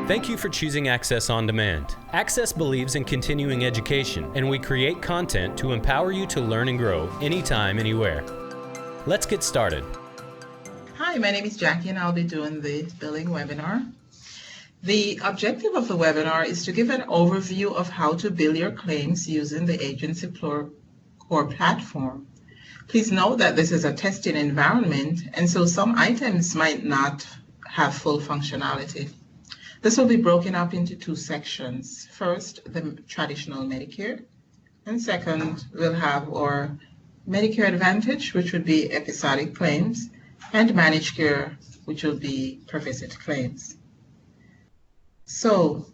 Thank you for choosing Axxess On Demand. Axxess believes in continuing education, and we create content to empower you to learn and grow anytime, anywhere. Let's get started. Hi, my name is Jackie, and I'll be doing the billing webinar. The objective of the webinar is to give an overview of how to bill your claims using the Agency Core platform. Please note that this is a testing environment, and so some items might not have full functionality. This will be broken up into two sections. First, the traditional Medicare, and second, we'll have our Medicare Advantage, which would be episodic claims, and managed care, which will be per visit claims. So,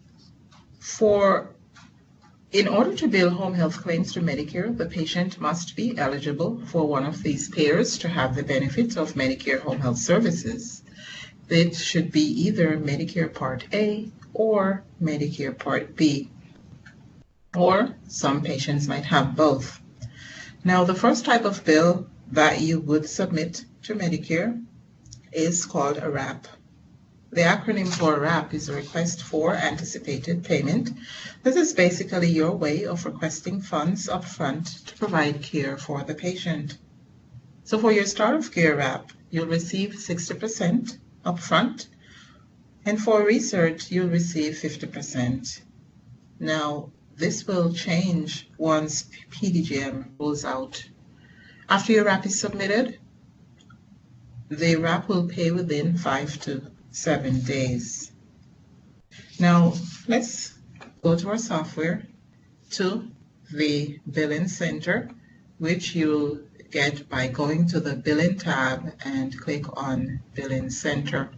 in order to bill home health claims to Medicare, the patient must be eligible for one of these payers to have the benefits of Medicare home health services. It should be either Medicare Part A or Medicare Part B, or some patients might have both. Now, the first type of bill that you would submit to Medicare is called a RAP. The acronym for RAP is a Request for Anticipated Payment. This is basically your way of requesting funds upfront to provide care for the patient. So for your start of care RAP, you'll receive 60% upfront, and for research, you'll receive 50%. Now, this will change once PDGM rolls out. After your RAP is submitted, the RAP will pay within 5 to 7 days. Now, let's go to our software, to the Billing Center, which you'll get by going to the Billing tab and click on Billing Center.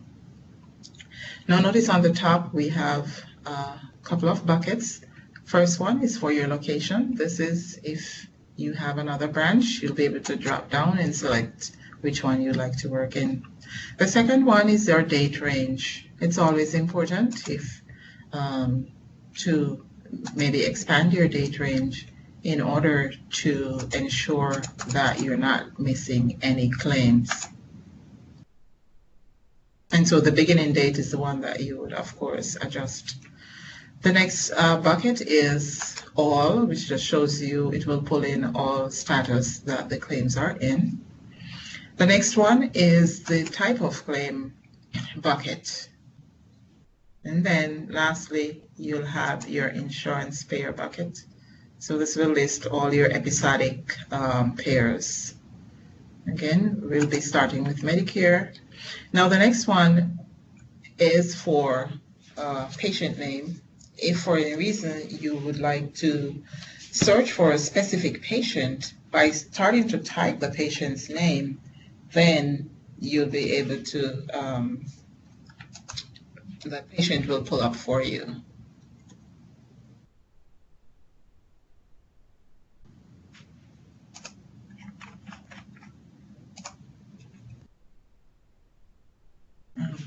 Now, notice on the top we have a couple of buckets. First one is for your location. This is if you have another branch, you'll be able to drop down and select which one you'd like to work in. The second one is your date range. It's always important to maybe expand your date range in order to ensure that you're not missing any claims. And so the beginning date is the one that you would, of course, adjust. The next bucket is all, which just shows you, it will pull in all status that the claims are in. The next one is the type of claim bucket. And then lastly, you'll have your insurance payer bucket. So this will list all your episodic payers. Again, we'll be starting with Medicare. Now the next one is for patient name. If for any reason you would like to search for a specific patient by starting to type the patient's name, then you'll be able to, the patient will pull up for you.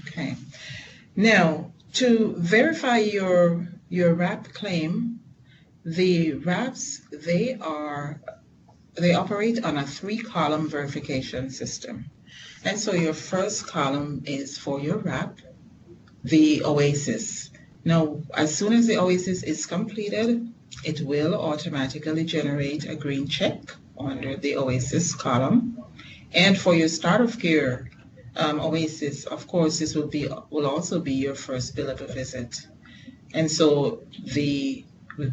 Okay. Now, to verify your RAP claim, the RAPs, they operate on a 3-column verification system. And so your first column is for your RAP, the OASIS. Now, as soon as the OASIS is completed, it will automatically generate a green check under the OASIS column. And for your start of care OASIS, of course, this will also be your first bill of a visit. And so it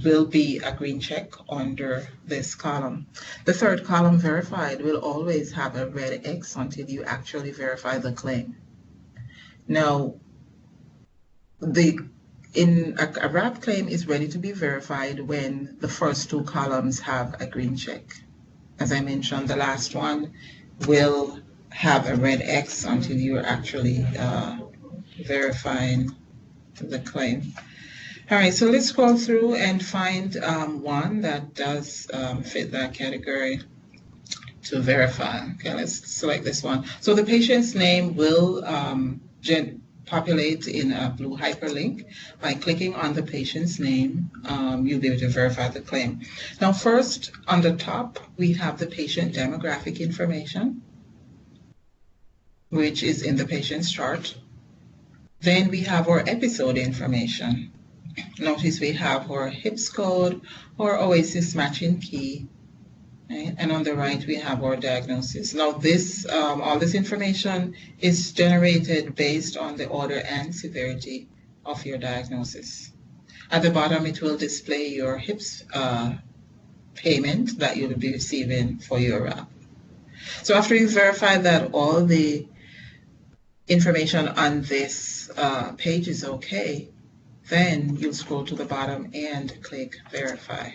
will be a green check under this column. The third column, verified, will always have a red X until you actually verify the claim. Now, a RAP claim is ready to be verified when the first 2 columns have a green check. As I mentioned, the last one will have a red X until you're actually verifying the claim. All right, so let's scroll through and find one that does fit that category to verify. Okay, let's select this one. So the patient's name will populate in a blue hyperlink. By clicking on the patient's name, you'll be able to verify the claim. Now, first, on the top, we have the patient demographic information, which is in the patient's chart. Then we have our episode information. Notice we have our HIPS code, our Oasis matching key, right? And on the right we have our diagnosis. Now this, all this information is generated based on the order and severity of your diagnosis. At the bottom it will display your HIPS payment that you'll be receiving for your wrap. So after you verify that all the information on this page is okay, then you'll scroll to the bottom and click Verify.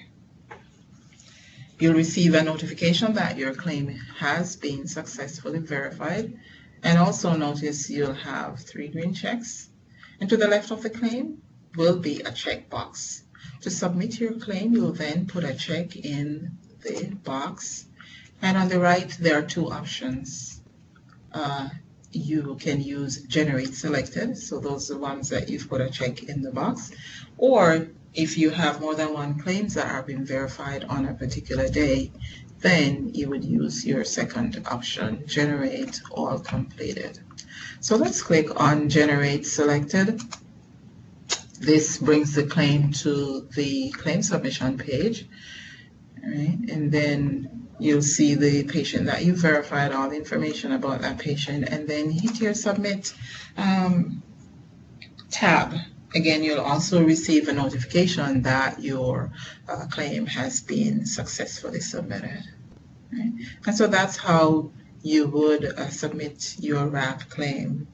You'll receive a notification that your claim has been successfully verified, and also notice you'll have 3 green checks. And to the left of the claim will be a checkbox. To submit your claim, you'll then put a check in the box, and on the right there are 2 options. You can use Generate Selected, so those are the ones that you've put a check in the box, or if you have more than 1 claims that are being verified on a particular day, then you would use your second option, Generate All Completed. So let's click on Generate Selected. This brings the claim to the claim submission page, right? And then you'll see the patient that you verified, all the information about that patient, and then hit your Submit tab. Again, you'll also receive a notification that your claim has been successfully submitted. Right? And so that's how you would submit your wrap claim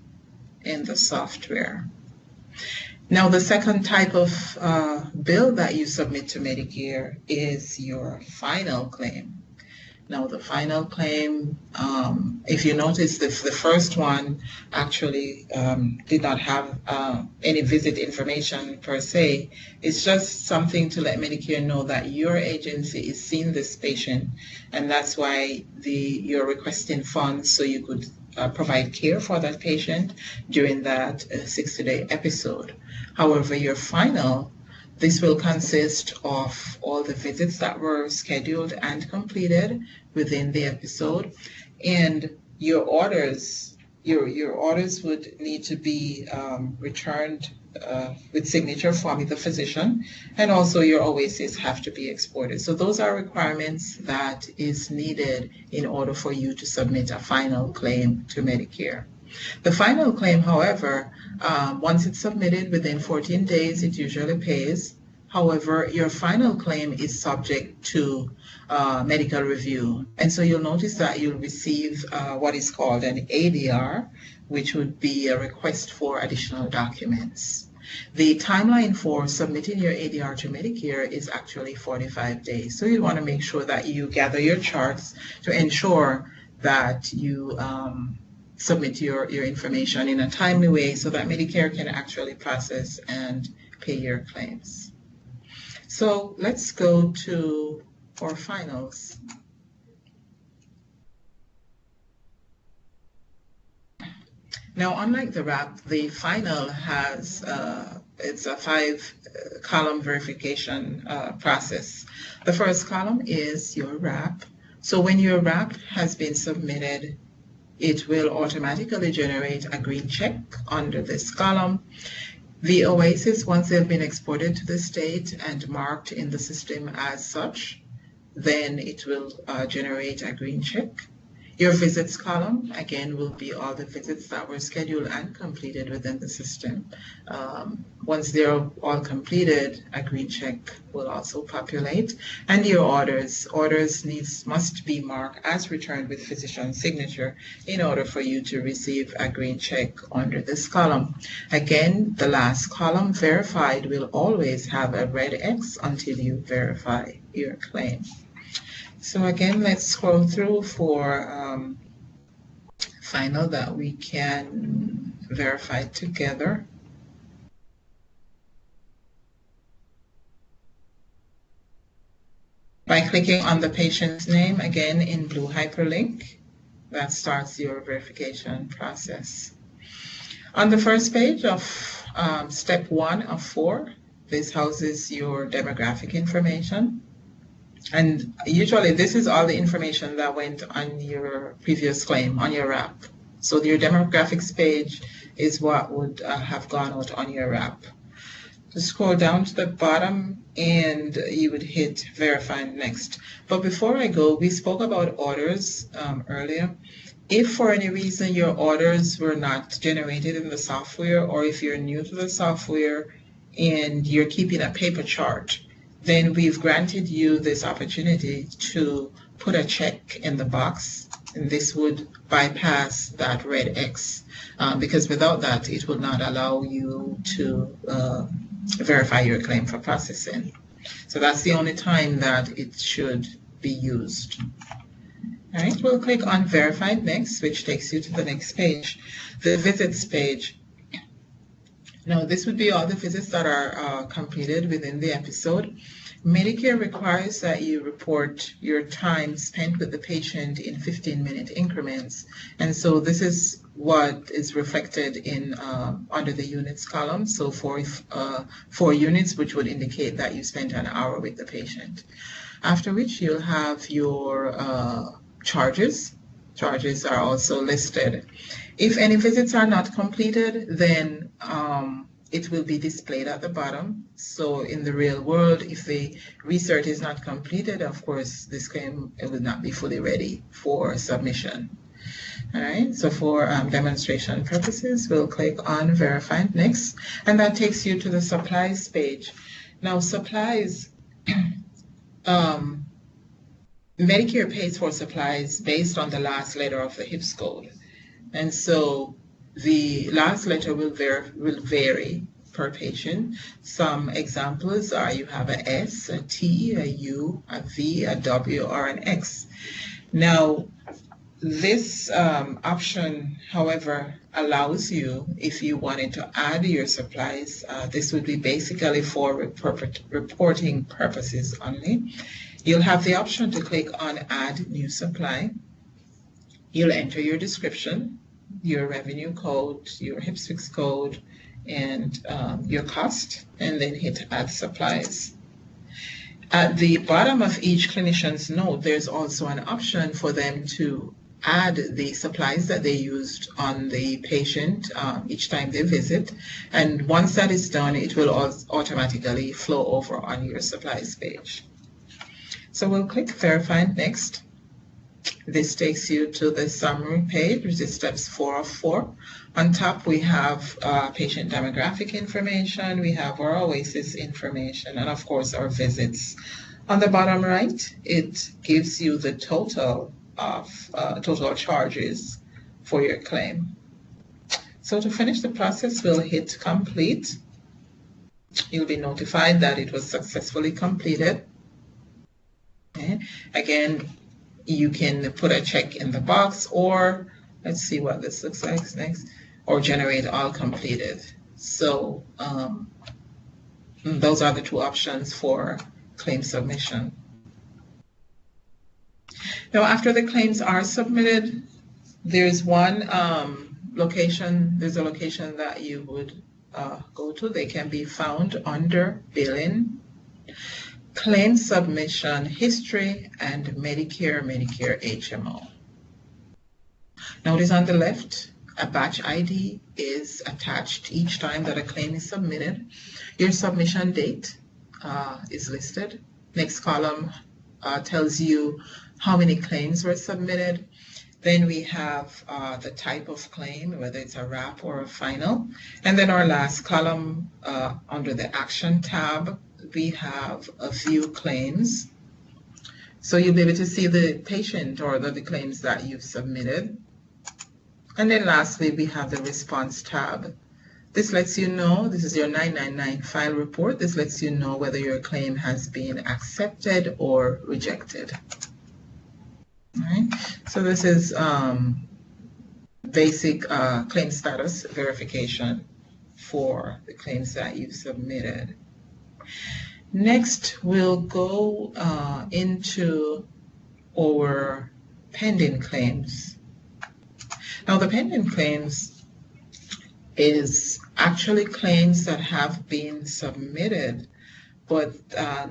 in the software. Now, the second type of bill that you submit to Medicare is your final claim. Now, the final claim, if you notice, the first one actually did not have any visit information per se. It's just something to let Medicare know that your agency is seeing this patient, and that's why you're requesting funds so you could provide care for that patient during that 60-day episode. However, your final, this will consist of all the visits that were scheduled and completed within the episode, and your orders would need to be returned with signature from the physician, and also your OASIS have to be exported. So those are requirements that is needed in order for you to submit a final claim to Medicare. The final claim, however, once it's submitted within 14 days, it usually pays. However, your final claim is subject to medical review. And so you'll notice that you'll receive what is called an ADR, which would be a request for additional documents. The timeline for submitting your ADR to Medicare is actually 45 days. So you want to make sure that you gather your charts to ensure that you submit your information in a timely way so that Medicare can actually process and pay your claims. So let's go to our finals. Now, unlike the wrap, the final has it's a 5-column verification process. The first column is your wrap. So when your wrap has been submitted, it will automatically generate a green check under this column. The OASIS, once they've been exported to the state and marked in the system as such, then it will generate a green check. Your visits column, again, will be all the visits that were scheduled and completed within the system. Once they're all completed, a green check will also populate. And your orders must be marked as returned with physician signature in order for you to receive a green check under this column. Again, the last column, verified, will always have a red X until you verify your claim. So again, let's scroll through for final that we can verify together. By clicking on the patient's name, again in blue hyperlink, that starts your verification process. On the first page of step 1 of 4, this houses your demographic information. And usually this is all the information that went on your previous claim, on your wrap. So your demographics page is what would have gone out on your wrap. So scroll down to the bottom and you would hit verify next. But before I go, we spoke about orders earlier. If for any reason your orders were not generated in the software, or if you're new to the software and you're keeping a paper chart, then we've granted you this opportunity to put a check in the box, and this would bypass that red X, because without that, it will not allow you to verify your claim for processing. So that's the only time that it should be used. All right, we'll click on Verified Next, which takes you to the next page, the visits page. Now, this would be all the visits that are completed within the episode. Medicare requires that you report your time spent with the patient in 15-minute increments. And so this is what is reflected in under the units column. So for units, which would indicate that you spent an hour with the patient. After which you'll have your charges. Charges are also listed. If any visits are not completed, then it will be displayed at the bottom. So in the real world, if the research is not completed, of course, this claim will not be fully ready for submission. All right, so for demonstration purposes, we'll click on Verify Next, and that takes you to the supplies page. Now, supplies, Medicare pays for supplies based on the last letter of the HIPS code. And so the last letter will vary per patient. Some examples are you have a S, a T, a U, a V, a W, or an X. Now, this option, however, allows you, if you wanted to add your supplies, this would be basically for reporting purposes only. You'll have the option to click on Add New Supply. You'll enter your description, your revenue code, your HIPS code, and your cost, and then hit Add Supplies. At the bottom of each clinician's note, there's also an option for them to add the supplies that they used on the patient each time they visit. And once that is done, it will automatically flow over on your supplies page. So we'll click Verify Next. This takes you to the summary page, which is steps 4 of 4. On top, we have patient demographic information, we have our OASIS information, and of course, our visits. On the bottom right, it gives you the total of total charges for your claim. So to finish the process, we'll hit Complete. You'll be notified that it was successfully completed. Okay. Again, you can put a check in the box, or let's see what this looks like next, or generate all completed. So those are the two options for claim submission. Now, after the claims are submitted, there's one location, there's a location that you would go to. They can be found under Billing, Claim Submission History, and Medicare HMO. Notice on the left, a batch ID is attached each time that a claim is submitted. Your submission date is listed. Next column tells you how many claims were submitted. Then we have the type of claim, whether it's a wrap or a final. And then our last column under the Action tab, we have a few claims. So you'll be able to see the patient or the claims that you've submitted. And then lastly, we have the Response tab. This lets you know, this is your 999 file report. This lets you know whether your claim has been accepted or rejected. All right. So this is basic claim status verification for the claims that you've submitted. Next, we'll go into our pending claims. Now, the pending claims is actually claims that have been submitted, but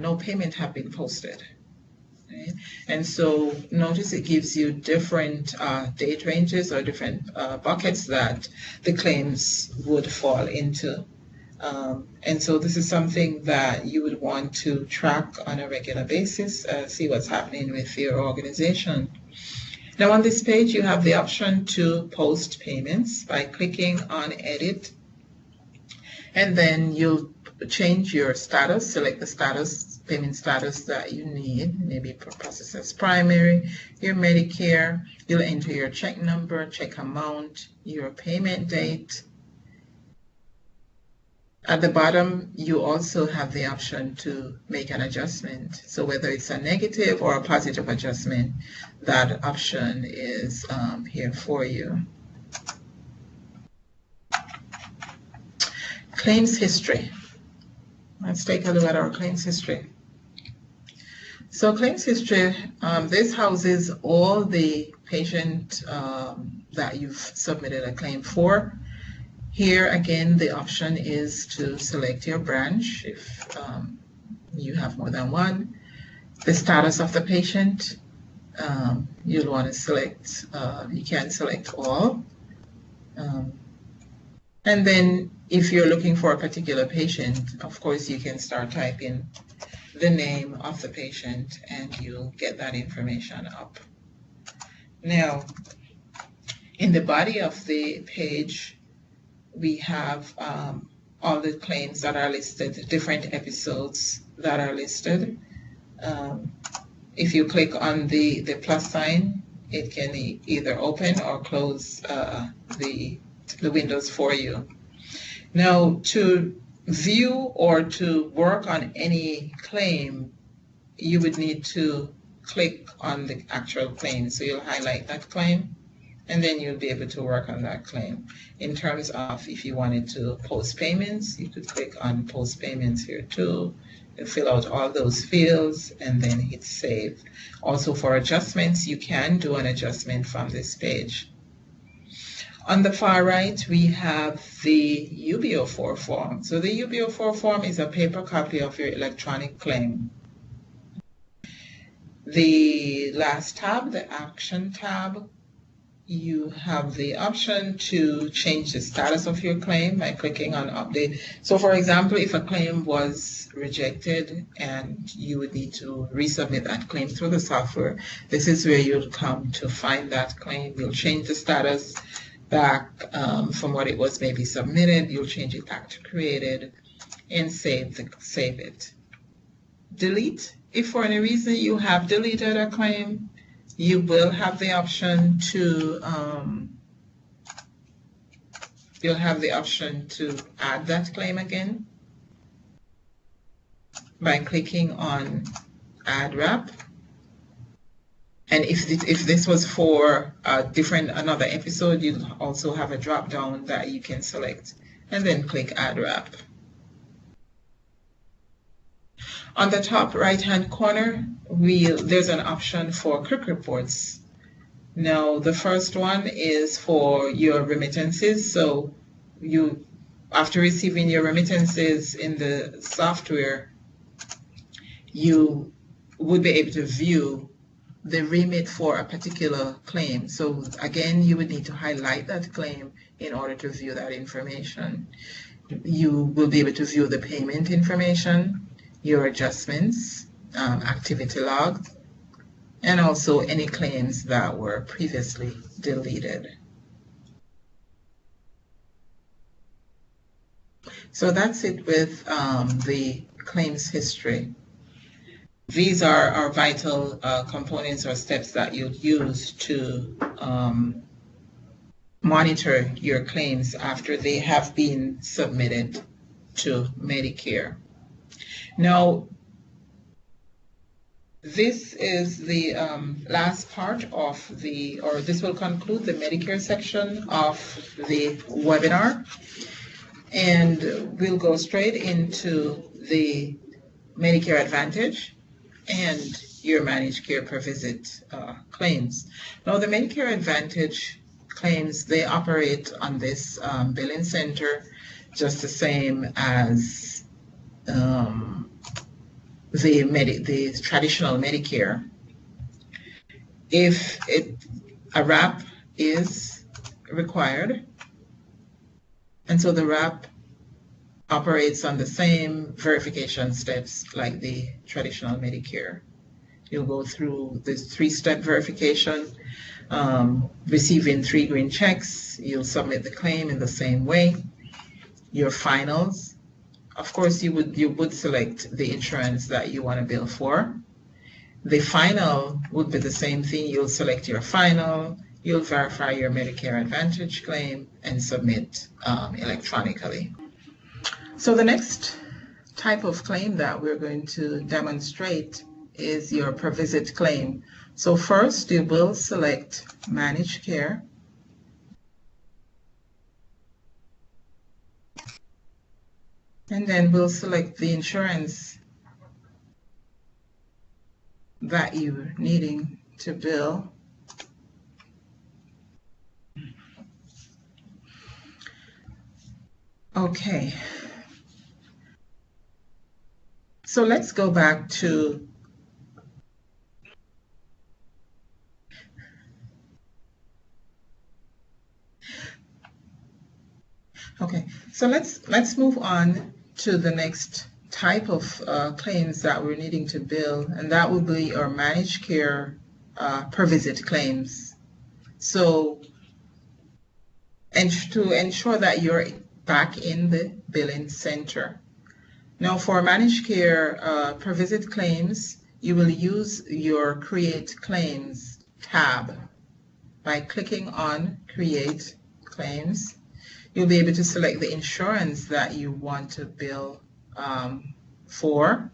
no payment have been posted. right? And so notice it gives you different date ranges or different buckets that the claims would fall into. And so this is something that you would want to track on a regular basis, see what's happening with your organization. Now on this page, you have the option to post payments by clicking on Edit, and then you'll change your status, select the status, payment status that you need, maybe process as primary, your Medicare, you'll enter your check number, check amount, your payment date. At the bottom, you also have the option to make an adjustment. So whether it's a negative or a positive adjustment, that option is here for you. Claims history. Let's take a look at our claims history. So claims history, this houses all the patient that you've submitted a claim for. Here again, the option is to select your branch if you have more than one. The status of the patient, you'll want to select, you can select all. And then if you're looking for a particular patient, of course, you can start typing the name of the patient and you'll get that information up. Now, in the body of the page, we have all the claims that are listed, different episodes that are listed. If you click on the plus sign, it can either open or close the windows for you. Now, to view or to work on any claim, you would need to click on the actual claim. So you'll highlight that claim, and then you'll be able to work on that claim. In terms of if you wanted to post payments, you could click on post payments here too, and fill out all those fields and then hit save. Also for adjustments, you can do an adjustment from this page. On the far right, we have the UBO4 form. So the UBO4 form is a paper copy of your electronic claim. The last tab, the Action tab, you have the option to change the status of your claim by clicking on Update. So for example, if a claim was rejected and you would need to resubmit that claim through the software, this is where you'll come to find that claim. You'll change the status back from what it was maybe submitted, you'll change it back to created and save it. Delete. If for any reason you have deleted a claim, you will have the option to add that claim again by clicking on Add Wrap. And if this was for another episode, you also have a drop down that you can select and then click Add Wrap. On the top right hand corner, there's an option for quick reports. Now the first one is for your remittances. So after receiving your remittances in the software, you would be able to view the remit for a particular claim. So again, you would need to highlight that claim in order to view that information. You will be able to view the payment information, your adjustments, activity log, and also any claims that were previously deleted. So that's it with the claims history. These are our vital components or steps that you'll use to monitor your claims after they have been submitted to Medicare. Now, this is the last part of this will conclude the Medicare section of the webinar. And we'll go straight into the Medicare Advantage and your managed care per visit claims. Now, the Medicare Advantage claims, they operate on this billing center just the same as the traditional Medicare. If a wrap is required, and so the wrap operates on the same verification steps like the traditional Medicare. You'll go through this 3-step verification, receiving 3 green checks. You'll submit the claim in the same way. Your finals, of course, you would select the insurance that you want to bill for. The final would be the same thing. You'll select your final, you'll verify your Medicare Advantage claim, and submit electronically. So the next type of claim that we're going to demonstrate is your per visit claim. So first you will select Managed Care. And then we'll select the insurance that you're needing to bill. Okay. So let's go back to let's move on to the next type of claims that we're needing to bill, and that would be our managed care per visit claims. So, and to ensure that you're back in the billing center. Now, for managed care per visit claims, you will use your Create Claims tab. By clicking on Create Claims, you'll be able to select the insurance that you want to bill for.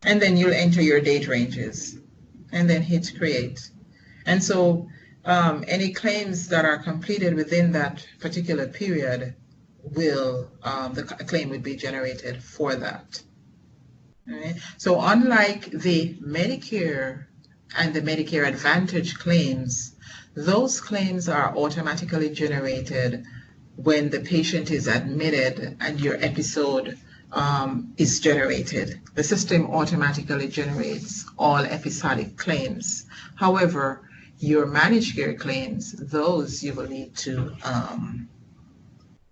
And then you'll enter your date ranges and then hit Create. And so any claims that are completed within that particular period will, the claim would be generated for that. All right? So unlike the Medicare and the Medicare Advantage claims, those claims are automatically generated when the patient is admitted and your episode is generated. The system automatically generates all episodic claims. However, your managed care claims, those you will need to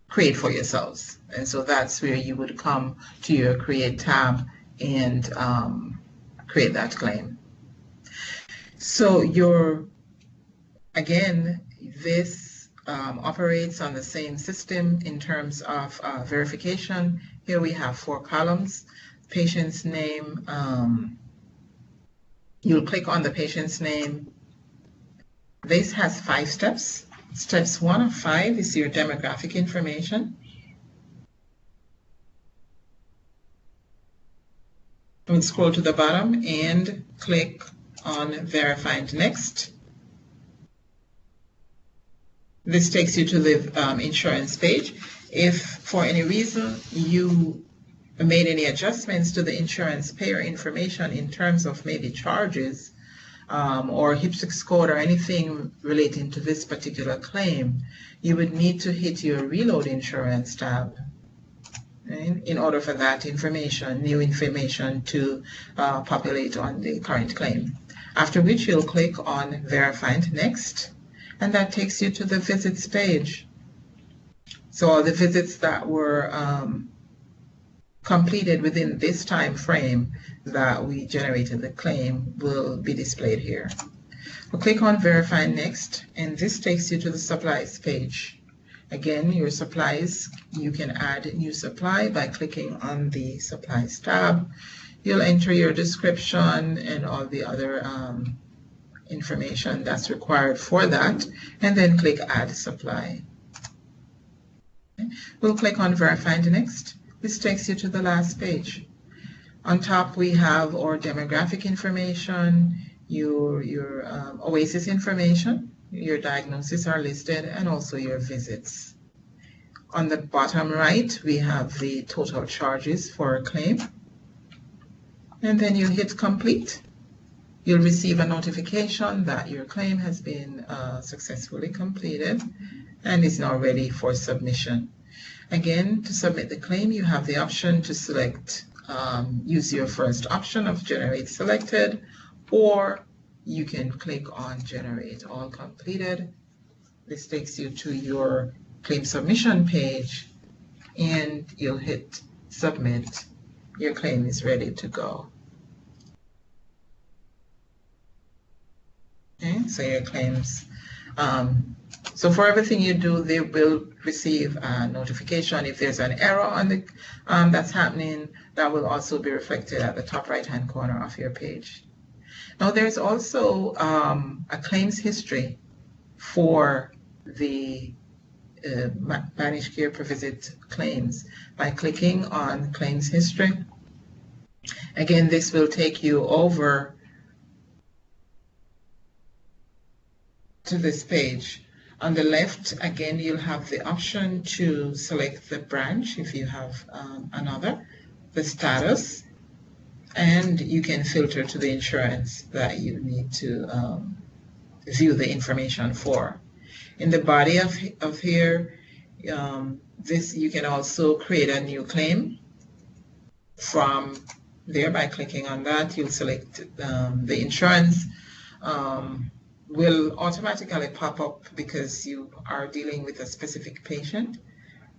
create for yourselves. And so that's where you would come to your Create tab and create that claim. So again, this operates on the same system in terms of verification. Here we have 4 columns. Patient's name, you'll click on the patient's name. This has 5 steps. Steps 1 of 5 is your demographic information. We'll scroll to the bottom and click on Verify and Next. This takes you to the insurance page. If for any reason you made any adjustments to the insurance payer information in terms of maybe charges or HIPAA code or anything relating to this particular claim, you would need to hit your Reload Insurance tab, right, in order for that information, new information, to populate on the current claim. After which you'll click on Verify and Next, and that takes you to the visits page. So all the visits that were completed within this time frame that we generated the claim will be displayed here. We'll click on Verify Next, and this takes you to the supplies page. Again, your supplies, you can add new supply by clicking on the supplies tab. You'll enter your description and all the other information that's required for that, and then click Add Supply. Okay. We'll click on Verify Next. This takes you to the last page. On top we have our demographic information, your OASIS information, your diagnosis are listed, and also your visits. On the bottom right, we have the total charges for a claim. And then you hit Complete. You'll receive a notification that your claim has been successfully completed and is now ready for submission. Again, to submit the claim, you have the option to select use your first option of generate selected, or you can click on generate all completed. This takes you to your claim submission page, and you'll hit submit. Your claim is ready to go. Okay, so your claims. So for everything you do, they will receive a notification if there's an error on the that's happening. That will also be reflected at the top right-hand corner of your page. Now there's also a claims history for the managed care per visit claims by clicking on claims history. Again, this will take you over to this page. On the left, again, you'll have the option to select the branch if you have another, the status, and you can filter to the insurance that you need to view the information for. In the body of here, this you can also create a new claim from there by clicking on that. You'll select the insurance. Will automatically pop up because you are dealing with a specific patient,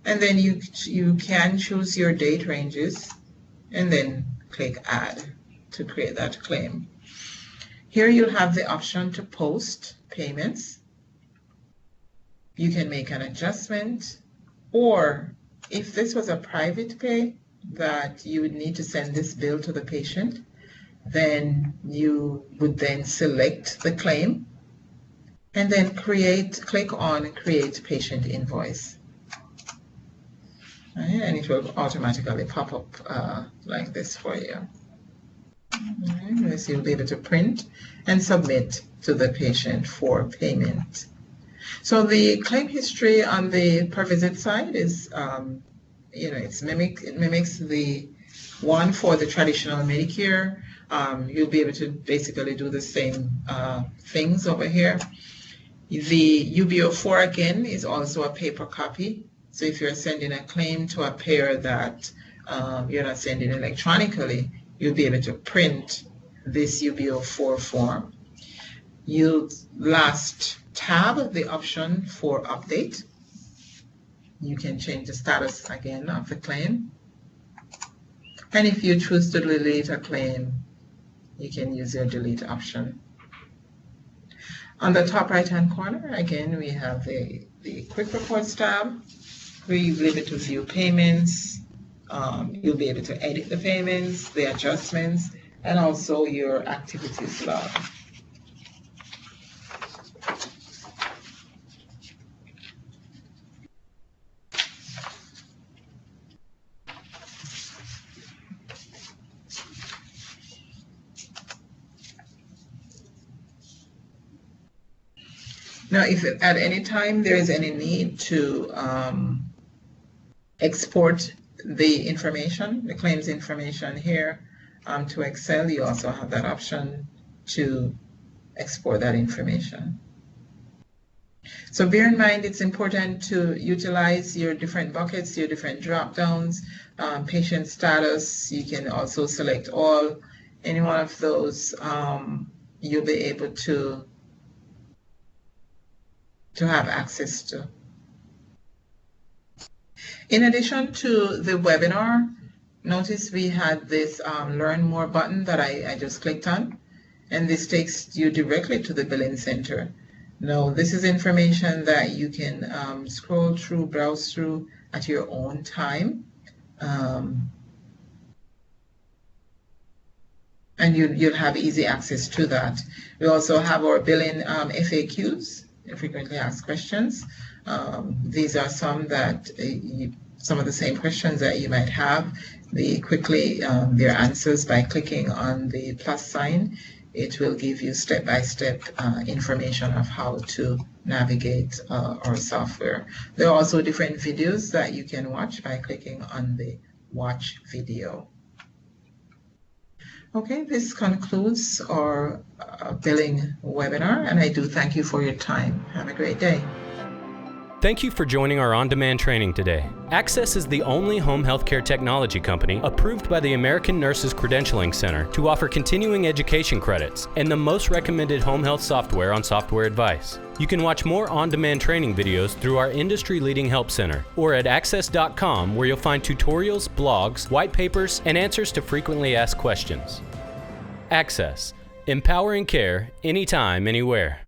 and then you can choose your date ranges and then click add to create that claim. Here you'll have the option to post payments. You can make an adjustment, or if this was a private pay that you would need to send this bill to the patient, then you would then select the claim and then click on create patient invoice. Right, and it will automatically pop up like this for you. Right, so you'll be able to print and submit to the patient for payment. So the claim history on the per visit side is, it mimics the one for the traditional Medicare. You'll be able to basically do the same things over here. The UBO4 again is also a paper copy. So if you're sending a claim to a payer that you're not sending electronically, you'll be able to print this UBO4 form. You'll last tab the option for update. You can change the status again of the claim. And if you choose to delete a claim, you can use your delete option. On the top right-hand corner, again, we have the Quick Reports tab, where you'll be able to view payments. You'll be able to edit the payments, the adjustments, and also your activities log. Now, if at any time there is any need to export the information, the claims information here to Excel, you also have that option to export that information. So bear in mind, it's important to utilize your different buckets, your different drop downs, patient status. You can also select all. Any one of those, you'll be able to have access to. In addition to the webinar, notice we had this Learn More button that I just clicked on, and this takes you directly to the billing center. Now, this is information that you can scroll through, browse through at your own time, and you'll have easy access to that. We also have our billing FAQs, frequently asked questions. These are some that some of the same questions that you might have. Their answers by clicking on the plus sign. It will give you step-by-step information of how to navigate our software. There are also different videos that you can watch by clicking on the watch video. Okay, this concludes our billing webinar, and I do thank you for your time. Have a great day. Thank you for joining our on-demand training today. Axxess is the only home healthcare technology company approved by the American Nurses Credentialing Center to offer continuing education credits and the most recommended home health software on Software Advice. You can watch more on-demand training videos through our industry-leading help center or at axxess.com, where you'll find tutorials, blogs, white papers, and answers to frequently asked questions. Axxess, empowering care anytime, anywhere.